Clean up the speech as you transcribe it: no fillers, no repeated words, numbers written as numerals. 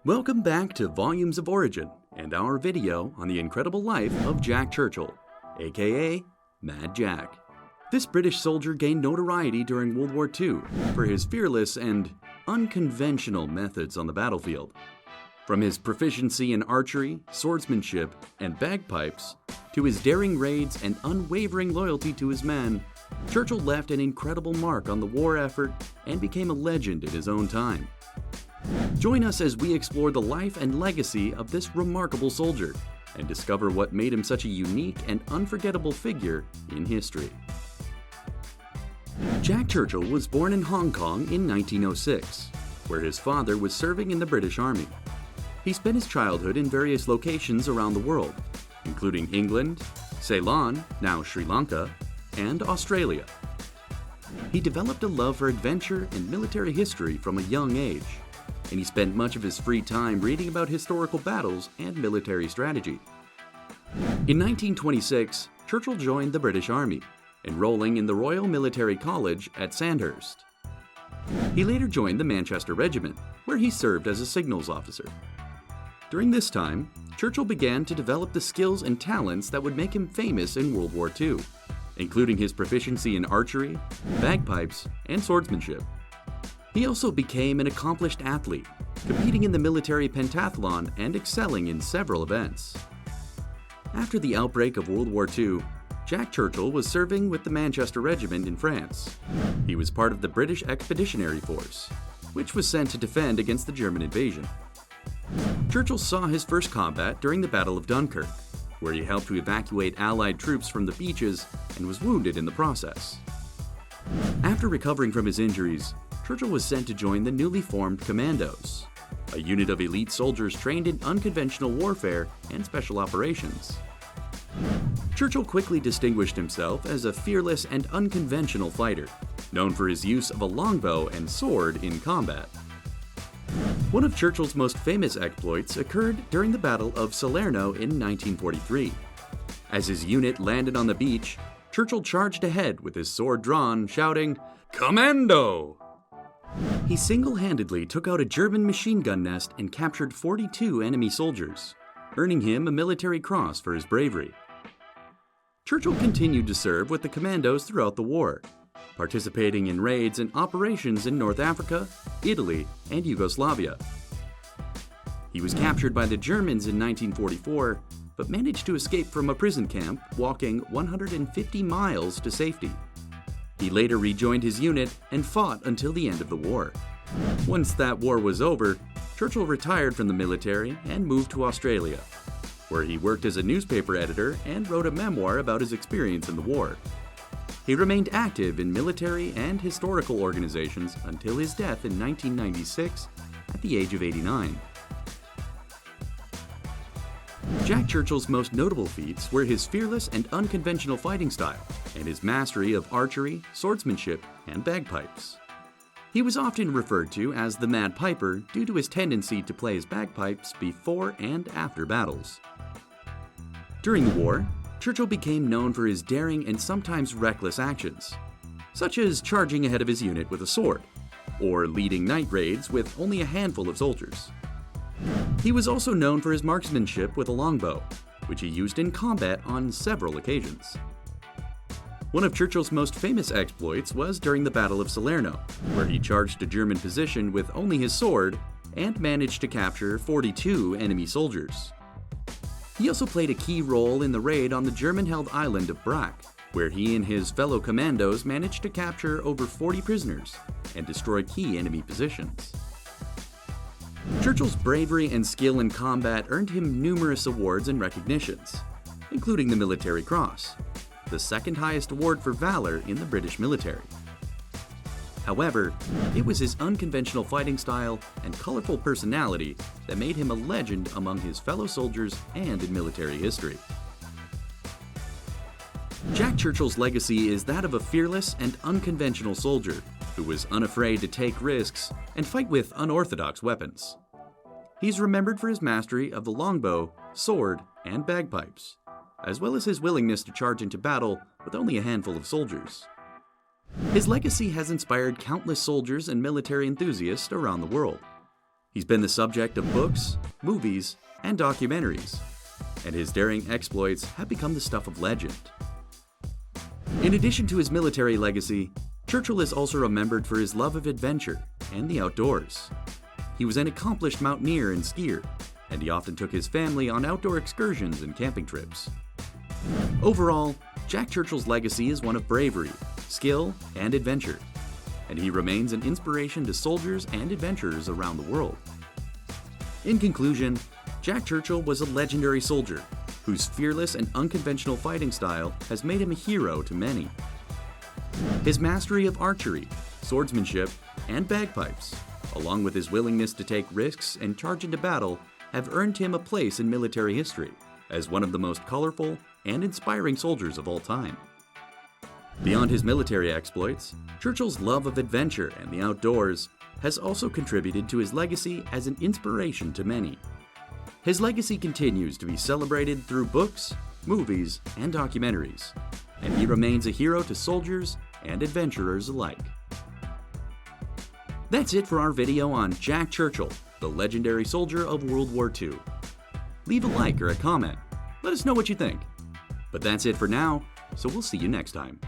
Welcome back to Volumes of Origin and our video on the incredible life of Jack Churchill, aka Mad Jack. This British soldier gained notoriety during World War II for his fearless and unconventional methods on the battlefield. From his proficiency in archery, swordsmanship, and bagpipes, to his daring raids and unwavering loyalty to his men, Churchill left an incredible mark on the war effort and became a legend in his own time. Join us as we explore the life and legacy of this remarkable soldier and discover what made him such a unique and unforgettable figure in history. Jack Churchill was born in Hong Kong in 1906, where his father was serving in the British Army. He spent his childhood in various locations around the world, including England, Ceylon, now Sri Lanka, and Australia. He developed a love for adventure and military history from a young age, and he spent much of his free time reading about historical battles and military strategy. In 1926, Churchill joined the British Army, enrolling in the Royal Military College at Sandhurst. He later joined the Manchester Regiment, where he served as a signals officer. During this time, Churchill began to develop the skills and talents that would make him famous in World War II, including his proficiency in archery, bagpipes, and swordsmanship. He also became an accomplished athlete, competing in the military pentathlon and excelling in several events. After the outbreak of World War II, Jack Churchill was serving with the Manchester Regiment in France. He was part of the British Expeditionary Force, which was sent to defend against the German invasion. Churchill saw his first combat during the Battle of Dunkirk, where he helped to evacuate Allied troops from the beaches and was wounded in the process. After recovering from his injuries, Churchill was sent to join the newly formed Commandos, a unit of elite soldiers trained in unconventional warfare and special operations. Churchill quickly distinguished himself as a fearless and unconventional fighter, known for his use of a longbow and sword in combat. One of Churchill's most famous exploits occurred during the Battle of Salerno in 1943. As his unit landed on the beach, Churchill charged ahead with his sword drawn, shouting, "Commando!" He single-handedly took out a German machine gun nest and captured 42 enemy soldiers, earning him a military cross for his bravery. Churchill continued to serve with the Commandos throughout the war, participating in raids and operations in North Africa, Italy, and Yugoslavia. He was captured by the Germans in 1944, but managed to escape from a prison camp, walking 150 miles to safety. He later rejoined his unit and fought until the end of the war. Once that war was over, Churchill retired from the military and moved to Australia, where he worked as a newspaper editor and wrote a memoir about his experience in the war. He remained active in military and historical organizations until his death in 1996 at the age of 89. Jack Churchill's most notable feats were his fearless and unconventional fighting style and his mastery of archery, swordsmanship, and bagpipes. He was often referred to as the Mad Piper due to his tendency to play his bagpipes before and after battles. During the war, Churchill became known for his daring and sometimes reckless actions, such as charging ahead of his unit with a sword, or leading night raids with only a handful of soldiers. He was also known for his marksmanship with a longbow, which he used in combat on several occasions. One of Churchill's most famous exploits was during the Battle of Salerno, where he charged a German position with only his sword and managed to capture 42 enemy soldiers. He also played a key role in the raid on the German-held island of Brac, where he and his fellow commandos managed to capture over 40 prisoners and destroy key enemy positions. Churchill's bravery and skill in combat earned him numerous awards and recognitions, including the Military Cross, the second highest award for valor in the British military. However, it was his unconventional fighting style and colorful personality that made him a legend among his fellow soldiers and in military history. Jack Churchill's legacy is that of a fearless and unconventional soldier who was unafraid to take risks and fight with unorthodox weapons. He's remembered for his mastery of the longbow, sword, and bagpipes, as well as his willingness to charge into battle with only a handful of soldiers. His legacy has inspired countless soldiers and military enthusiasts around the world. He's been the subject of books, movies, and documentaries, and his daring exploits have become the stuff of legend. In addition to his military legacy, Churchill is also remembered for his love of adventure and the outdoors. He was an accomplished mountaineer and skier, and he often took his family on outdoor excursions and camping trips. Overall, Jack Churchill's legacy is one of bravery, skill, and adventure, and he remains an inspiration to soldiers and adventurers around the world. In conclusion, Jack Churchill was a legendary soldier whose fearless and unconventional fighting style has made him a hero to many. His mastery of archery, swordsmanship, and bagpipes, along with his willingness to take risks and charge into battle, have earned him a place in military history as one of the most colorful and inspiring soldiers of all time. Beyond his military exploits, Churchill's love of adventure and the outdoors has also contributed to his legacy as an inspiration to many. His legacy continues to be celebrated through books, movies, and documentaries, and he remains a hero to soldiers and adventurers alike. That's it for our video on Jack Churchill, the legendary soldier of World War II. Leave a like or a comment. Let us know what you think. But that's it for now, so we'll see you next time.